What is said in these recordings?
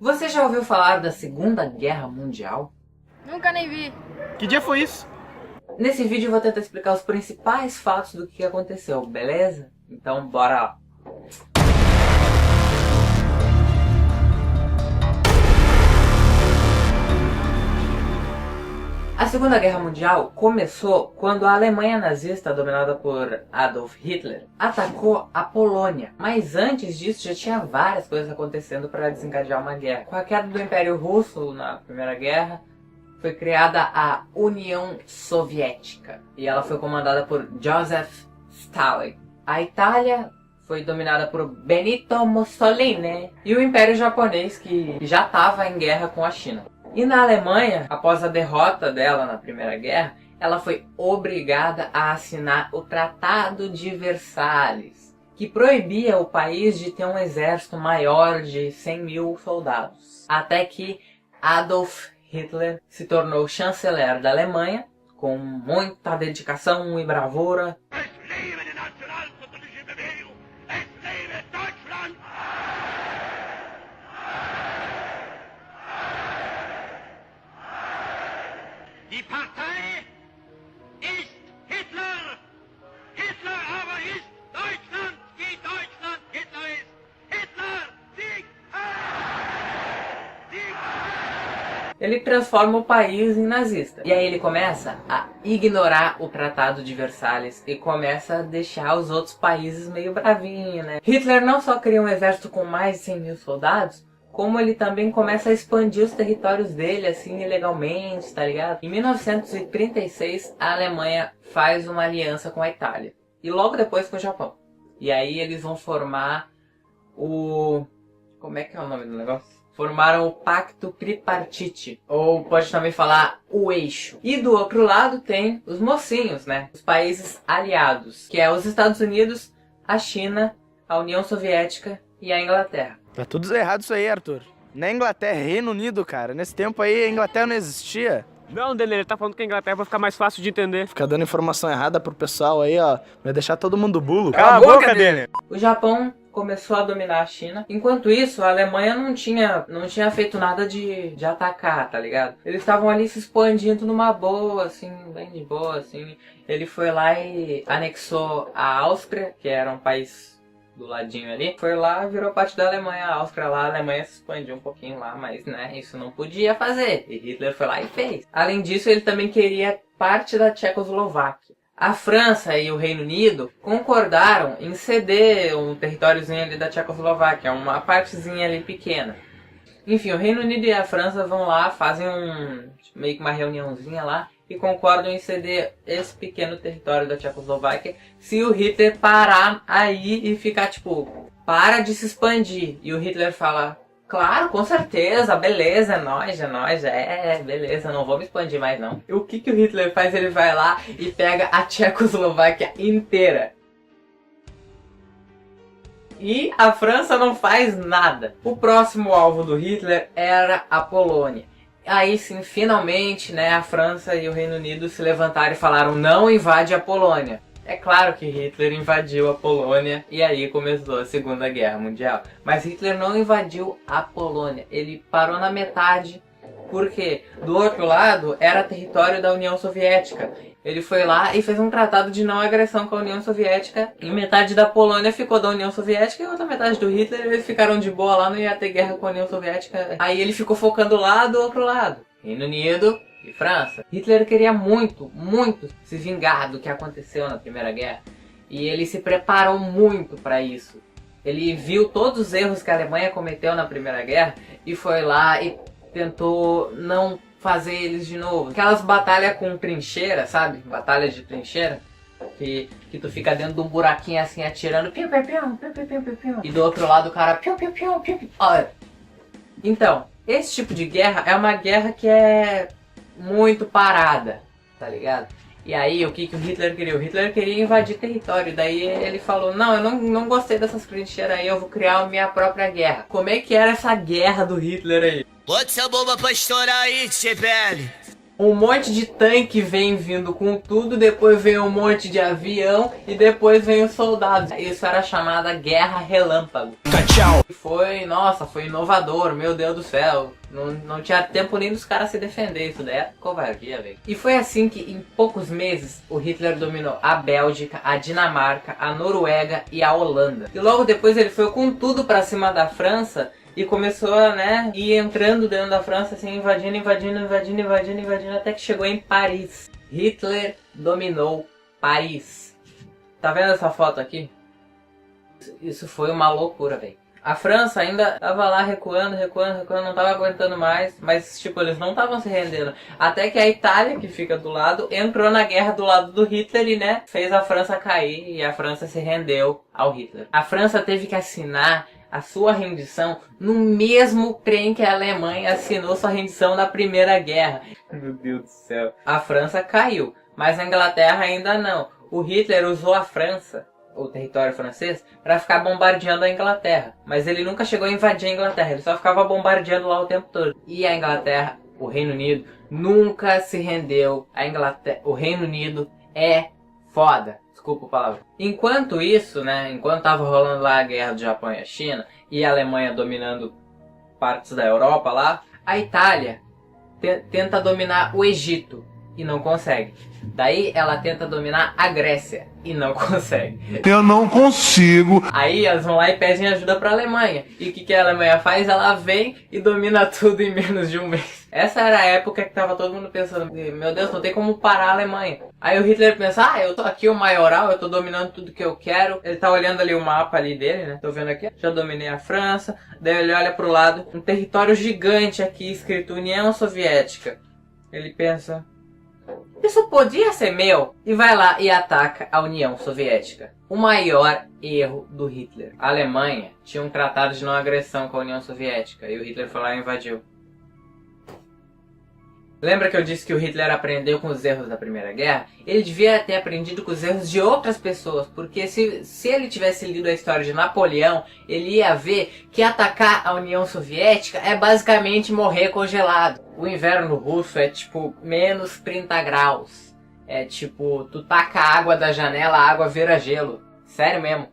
Você já ouviu falar da Segunda Guerra Mundial? Nunca nem vi. Que dia foi isso? Nesse vídeo eu vou tentar explicar os principais fatos do que aconteceu, beleza? Então bora lá. A Segunda Guerra Mundial começou quando a Alemanha nazista, dominada por Adolf Hitler, atacou a Polônia. Mas antes disso já tinha várias coisas acontecendo para desencadear uma guerra. Com a queda do Império Russo na Primeira Guerra, foi criada a União Soviética. E ela foi comandada por Joseph Stalin. A Itália foi dominada por Benito Mussolini. E o Império Japonês, que já estava em guerra com a China. E na Alemanha, após a derrota dela na Primeira Guerra, ela foi obrigada a assinar o Tratado de Versalhes, que proibia o país de ter um exército maior de 100 mil soldados. Até que Adolf Hitler se tornou chanceler da Alemanha, com muita dedicação e bravura. Die Partei ist Hitler! Hitler aber ist Deutschland! Die Deutschland Hitler ist! Hitler! Sieg! Sieg! Ele transforma o país em nazista. E aí ele começa a ignorar o Tratado de Versalhes e começa a deixar os outros países meio bravinhos, né? Hitler não só cria um exército com mais de 100 mil soldados, como ele também começa a expandir os territórios dele, assim, ilegalmente, tá ligado? Em 1936, a Alemanha faz uma aliança com a Itália. E logo depois com o Japão. E aí eles vão formar o... Como é que é o nome do negócio? Formaram o Pacto Tripartite. Ou pode também falar o Eixo. E do outro lado tem os mocinhos, né? Os países aliados. Que é os Estados Unidos, a China, a União Soviética e a Inglaterra. Tá tudo errado isso aí, Arthur. Na Inglaterra, Reino Unido, cara. Nesse tempo aí, a Inglaterra não existia. Não, Dele, ele tá falando que a Inglaterra vai ficar mais fácil de entender. Ficar dando informação errada pro pessoal aí, ó. Vai deixar todo mundo bulo. Cala a boca, Dele! O Japão começou a dominar a China. Enquanto isso, a Alemanha não tinha feito nada de atacar, tá ligado? Eles estavam ali se expandindo numa boa, assim, bem de boa, assim. Ele foi lá e anexou a Áustria, que era um país do ladinho ali, foi lá, virou parte da Alemanha, a Áustria lá, a Alemanha se expandiu um pouquinho lá, mas né, isso não podia fazer, e Hitler foi lá e fez. Além disso, ele também queria parte da Tchecoslováquia. A França e o Reino Unido concordaram em ceder um territóriozinho ali da Tchecoslováquia, uma partezinha ali pequena. Enfim, o Reino Unido e a França vão lá, fazem meio que uma reuniãozinha lá, e concordam em ceder esse pequeno território da Tchecoslováquia se o Hitler parar aí e ficar tipo, para de se expandir. E o Hitler fala, claro, com certeza, beleza, é nóis, beleza, não vou me expandir mais não. E o que o Hitler faz? Ele vai lá e pega a Tchecoslováquia inteira. E a França não faz nada. O próximo alvo do Hitler era a Polônia. Aí sim, finalmente, né, a França e o Reino Unido se levantaram e falaram, não invade a Polônia. É claro que Hitler invadiu a Polônia e aí começou a Segunda Guerra Mundial. Mas Hitler não invadiu a Polônia, ele parou na metade, porque do outro lado era território da União Soviética. Ele foi lá e fez um tratado de não agressão com a União Soviética. E metade da Polônia ficou da União Soviética e outra metade do Hitler. Eles ficaram de boa lá, não ia ter guerra com a União Soviética. Aí ele ficou focando lá do outro lado, Reino Unido e França. Hitler queria muito se vingar do que aconteceu na Primeira Guerra. E ele se preparou muito para isso. Ele viu todos os erros que a Alemanha cometeu na Primeira Guerra e foi lá e tentou não fazer eles de novo. Aquelas batalhas com trincheira, sabe? Batalha de trincheira. Que tu fica dentro de um buraquinho assim atirando. Piu, piu, piu, piu, piu, piu, piu. E do outro lado o cara. Piu, piu, piu, piu, piu. Olha. Então, esse tipo de guerra é uma guerra que é muito parada. Tá ligado? E aí, o que o Hitler queria? O Hitler queria invadir território. Daí ele falou, não, eu não gostei dessas trincheiras aí, eu vou criar a minha própria guerra. Como é que era essa guerra do Hitler aí? Bota essa bomba pra estourar aí, Tchepele. Um monte de tanque vem vindo com tudo, depois vem um monte de avião e depois vem os soldados. Isso era chamada Guerra Relâmpago. Foi, nossa, foi inovador, meu Deus do céu. Não tinha tempo nem dos caras se defender, isso daí é covardia, velho. E foi assim que em poucos meses o Hitler dominou a Bélgica, a Dinamarca, a Noruega e a Holanda. E logo depois ele foi com tudo pra cima da França e começou a, né, ir entrando dentro da França, assim, invadindo, até que chegou em Paris. Hitler dominou Paris. Tá vendo essa foto aqui? Isso foi uma loucura, velho. A França ainda tava lá recuando, não tava aguentando mais, mas tipo, eles não estavam se rendendo. Até que a Itália, que fica do lado, entrou na guerra do lado do Hitler e, né, fez a França cair e a França se rendeu ao Hitler. A França teve que assinar a sua rendição no mesmo trem que a Alemanha assinou sua rendição na Primeira Guerra. Meu Deus do céu. A França caiu, mas a Inglaterra ainda não. O Hitler usou a França, o território francês, para ficar bombardeando a Inglaterra. Mas ele nunca chegou a invadir a Inglaterra, ele só ficava bombardeando lá o tempo todo. E a Inglaterra, o Reino Unido, nunca se rendeu. O Reino Unido é foda. Desculpa a palavra. Enquanto isso, né, enquanto tava rolando lá a guerra do Japão e a China, e a Alemanha dominando partes da Europa lá, a Itália tenta dominar o Egito e não consegue. Daí ela tenta dominar a Grécia e não consegue. Eu não consigo. Aí elas vão lá e pedem ajuda pra Alemanha. E o que a Alemanha faz? Ela vem e domina tudo em menos de um mês. Essa era a época que tava todo mundo pensando, meu Deus, não tem como parar a Alemanha. Aí o Hitler pensa, eu tô aqui o maioral, eu tô dominando tudo que eu quero. Ele tá olhando ali o mapa ali dele, né? Tô vendo aqui, já dominei a França. Daí ele olha pro lado, um território gigante aqui escrito União Soviética. Ele pensa, isso podia ser meu? E vai lá e ataca a União Soviética. O maior erro do Hitler. A Alemanha tinha um tratado de não agressão com a União Soviética e o Hitler foi lá e invadiu. Lembra que eu disse que o Hitler aprendeu com os erros da Primeira Guerra? Ele devia ter aprendido com os erros de outras pessoas, porque se ele tivesse lido a história de Napoleão, ele ia ver que atacar a União Soviética é basicamente morrer congelado. O inverno russo é tipo menos 30 graus. É tipo, tu taca a água da janela, a água vira gelo. Sério mesmo.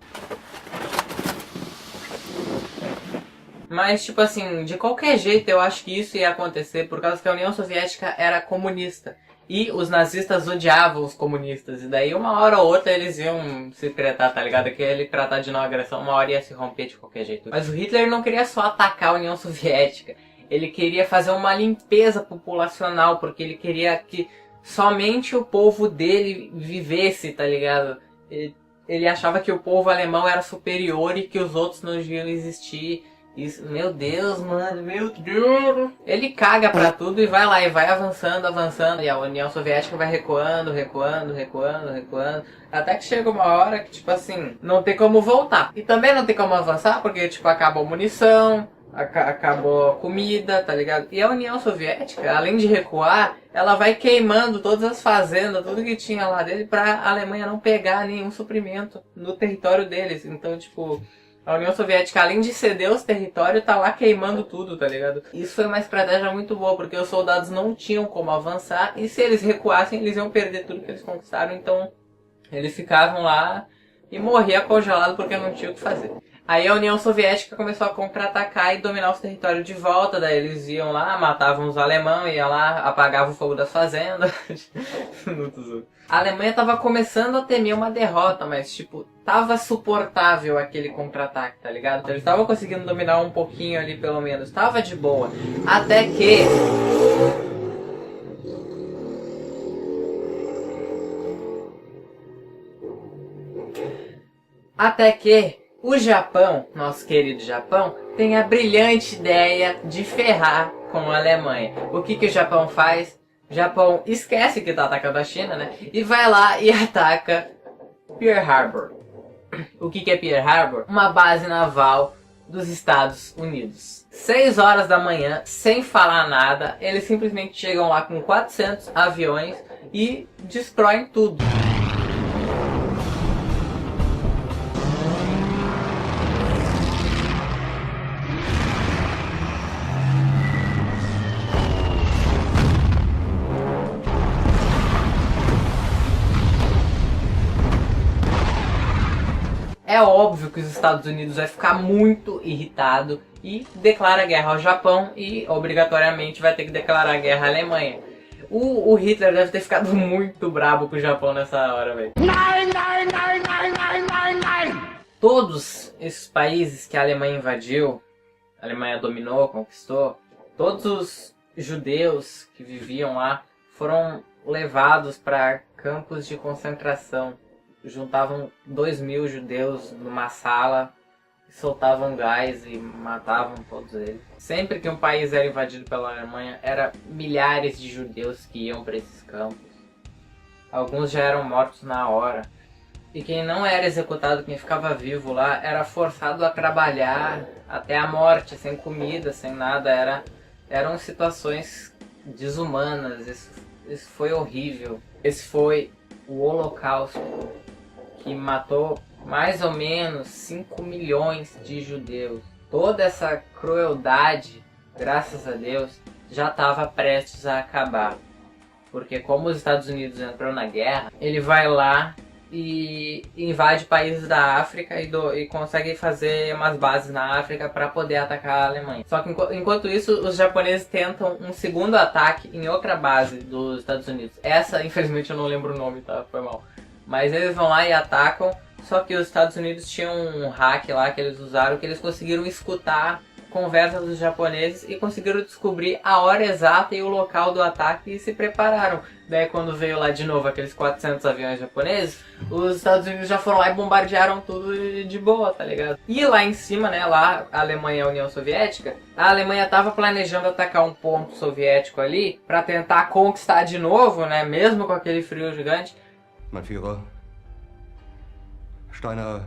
Mas, tipo assim, de qualquer jeito eu acho que isso ia acontecer por causa que a União Soviética era comunista. E os nazistas odiavam os comunistas. E daí uma hora ou outra eles iam se tretar, tá ligado? Aquele tratado de não agressão, uma hora ia se romper de qualquer jeito. Mas o Hitler não queria só atacar a União Soviética. Ele queria fazer uma limpeza populacional, porque ele queria que somente o povo dele vivesse, tá ligado? Ele achava que o povo alemão era superior e que os outros não deviam existir. Isso, meu Deus, mano, meu Deus. Ele caga pra tudo e vai lá, e vai avançando. E a União Soviética vai recuando. Até que chega uma hora que, tipo assim, não tem como voltar. E também não tem como avançar, porque, tipo, acabou a munição, acabou a comida, tá ligado? E a União Soviética, além de recuar, ela vai queimando todas as fazendas, tudo que tinha lá dele, pra Alemanha não pegar nenhum suprimento no território deles. Então, tipo, a União Soviética, além de ceder os territórios, tá lá queimando tudo, tá ligado? Isso foi uma estratégia muito boa, porque os soldados não tinham como avançar, e se eles recuassem, eles iam perder tudo que eles conquistaram, então eles ficavam lá e morriam congelados porque não tinham o que fazer. Aí a União Soviética começou a contra-atacar e dominar os territórios de volta, daí eles iam lá, matavam os alemães, iam lá, apagavam o fogo das fazendas. A Alemanha tava começando a temer uma derrota, mas tipo, tava suportável aquele contra-ataque, tá ligado? Então eles estavam conseguindo dominar um pouquinho ali pelo menos, tava de boa. Até que o Japão, nosso querido Japão, tem a brilhante ideia de ferrar com a Alemanha. O que o Japão faz? O Japão esquece que tá atacando a China, né? E vai lá e ataca Pearl Harbor. O que é Pearl Harbor? Uma base naval dos Estados Unidos. 6 horas da manhã, sem falar nada, eles simplesmente chegam lá com 400 aviões e destroem tudo. é óbvio que os Estados Unidos vai ficar muito irritado e declara guerra ao Japão e obrigatoriamente vai ter que declarar guerra à Alemanha. O Hitler deve ter ficado muito brabo com o Japão nessa hora, velho. Todos esses países que a Alemanha invadiu, a Alemanha dominou, conquistou, todos os judeus que viviam lá foram levados para campos de concentração. Juntavam 2.000 judeus numa sala, soltavam gás e matavam todos eles. Sempre que um país era invadido pela Alemanha, eram milhares de judeus que iam para esses campos. Alguns já eram mortos na hora. E quem não era executado, quem ficava vivo lá, era forçado a trabalhar até a morte, sem comida, sem nada. Eram situações desumanas, isso foi horrível. Esse foi o Holocausto, que matou mais ou menos 5 milhões de judeus. Toda essa crueldade, graças a Deus, já estava prestes a acabar. Porque como os Estados Unidos entrou na guerra, ele vai lá e invade países da África e consegue fazer umas bases na África para poder atacar a Alemanha. Só que enquanto isso, os japoneses tentam um segundo ataque em outra base dos Estados Unidos. Essa, infelizmente, eu não lembro o nome, tá? Foi mal. Mas eles vão lá e atacam, só que os Estados Unidos tinham um hack lá que eles usaram, que eles conseguiram escutar conversas dos japoneses e conseguiram descobrir a hora exata e o local do ataque e se prepararam. Daí quando veio lá de novo aqueles 400 aviões japoneses, os Estados Unidos já foram lá e bombardearam tudo de boa, tá ligado? E lá em cima, né, lá a Alemanha e a União Soviética, a Alemanha tava planejando atacar um ponto soviético ali pra tentar conquistar de novo, né, mesmo com aquele frio gigante. Mein Führer, Steiner.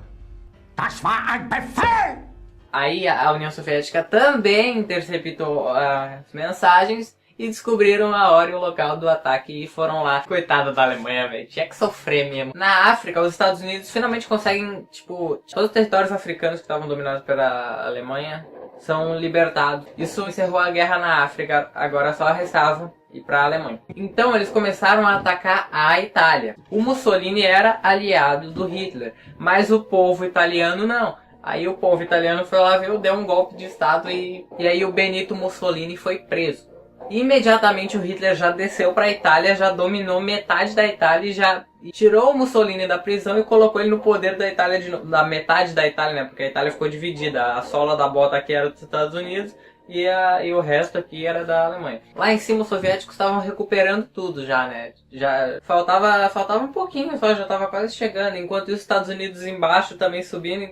Das war ein Befehl! Aí a União Soviética também interceptou as mensagens e descobriram a hora e o local do ataque e foram lá. Coitada da Alemanha, velho. Tinha que sofrer mesmo. Na África, os Estados Unidos finalmente conseguem, tipo, todos os territórios africanos que estavam dominados pela Alemanha são libertados. Isso encerrou a guerra na África, agora só restava ir para a Alemanha. Então eles começaram a atacar a Itália. O Mussolini era aliado do Hitler, mas o povo italiano não. Aí o povo italiano foi lá, deu um golpe de estado e aí o Benito Mussolini foi preso. Imediatamente o Hitler já desceu para a Itália, já dominou metade da Itália e já tirou o Mussolini da prisão e colocou ele no poder da Itália, da metade da Itália, né? Porque a Itália ficou dividida, a sola da bota aqui era dos Estados Unidos e o resto aqui era da Alemanha. Lá em cima os soviéticos estavam recuperando tudo já, né? Já faltava um pouquinho só, já estava quase chegando. Enquanto os Estados Unidos embaixo também subindo,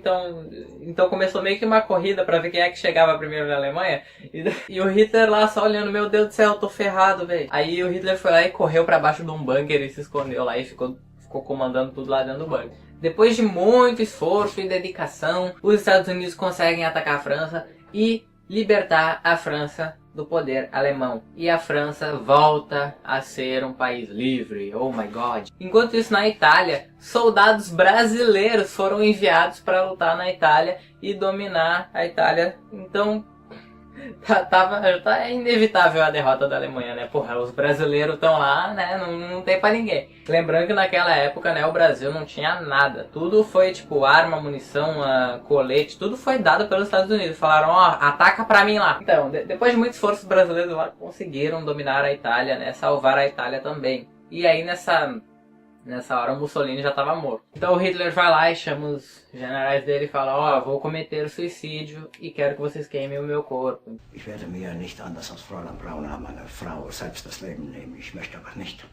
então começou meio que uma corrida para ver quem é que chegava primeiro na Alemanha. E o Hitler lá só olhando, meu Deus do céu, eu tô ferrado, velho. Aí o Hitler foi lá e correu para baixo de um bunker e se escondeu lá e ficou comandando tudo lá dentro do bunker. Depois de muito esforço e dedicação, os Estados Unidos conseguem atacar a França e libertar a França do poder alemão. E a França volta a ser um país livre. Oh my God. Enquanto isso, na Itália, soldados brasileiros foram enviados para lutar na Itália e dominar a Itália. Então, tá inevitável a derrota da Alemanha, né? Porra, os brasileiros estão lá, né? Não tem pra ninguém. Lembrando que naquela época, né, o Brasil não tinha nada. Tudo foi, tipo, arma, munição, colete, tudo foi dado pelos Estados Unidos. Falaram, ó, ataca pra mim lá. Então, depois de muito esforço, os brasileiros lá conseguiram dominar a Itália, né? Salvar a Itália também. E aí, nessa hora o Mussolini já estava morto. Então o Hitler vai lá e chama os generais dele e fala, ó, vou cometer suicídio e quero que vocês queimem o meu corpo. Ich werde mir nicht anders als Fräulein Braunau, meine Frau, selbst das Leben nehmen. Ich möchte aber nicht,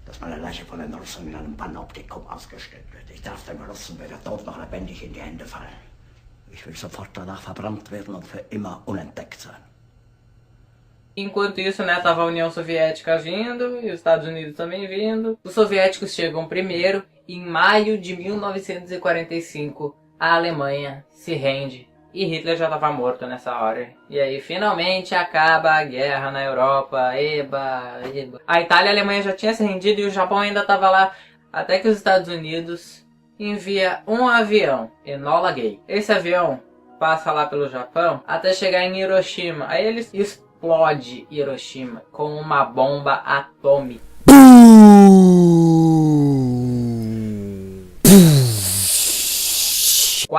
dass meine Leiche von den Russen in einem Panoptikum ausgestellt wird. Ich darf dem Russen weder tot noch lebendig in die Hände fallen. Ich will sofort danach verbrannt werden und für immer unentdeckt sein. Enquanto isso, né, tava a União Soviética vindo e os Estados Unidos também vindo. Os soviéticos chegam primeiro. Em maio de 1945, a Alemanha se rende e Hitler já estava morto nessa hora. E aí, finalmente, acaba a guerra na Europa. Eba, eba. A Itália e a Alemanha já tinham se rendido e o Japão ainda estava lá. Até que os Estados Unidos envia um avião, Enola Gay. Esse avião passa lá pelo Japão até chegar em Hiroshima. Aí eles explode Hiroshima com uma bomba atômica.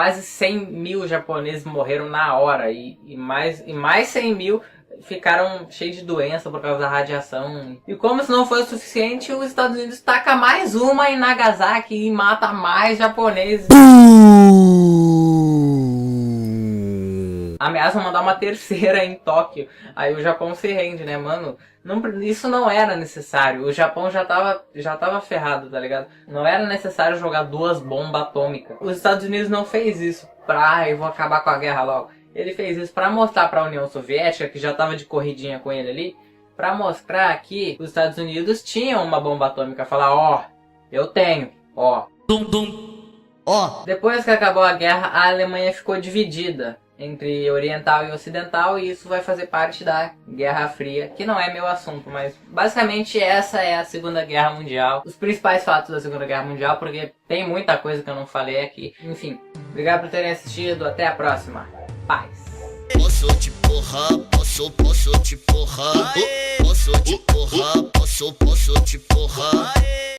quase 100 mil japoneses morreram na hora e mais 100 mil ficaram cheios de doença por causa da radiação. E como se não fosse suficiente, os Estados Unidos taca mais uma em Nagasaki e mata mais japoneses. Ameaçam mandar uma terceira em Tóquio. Aí o Japão se rende, né, mano? Isso não era necessário. O Japão já tava ferrado, tá ligado? Não era necessário jogar 2 bombas atômicas. Os Estados Unidos não fez isso pra, eu vou acabar com a guerra logo. Ele fez isso pra mostrar pra União Soviética, que já tava de corridinha com ele ali, pra mostrar que os Estados Unidos tinham uma bomba atômica. Falar, ó, eu tenho, ó. Depois que acabou a guerra, a Alemanha ficou dividida entre oriental e ocidental, e isso vai fazer parte da Guerra Fria, que não é meu assunto, mas basicamente essa é a Segunda Guerra Mundial, os principais fatos da Segunda Guerra Mundial, porque tem muita coisa que eu não falei aqui. Enfim, obrigado por terem assistido, até a próxima, paz. Posso te porrar, posso te porrar, posso te porrar, posso te porrar.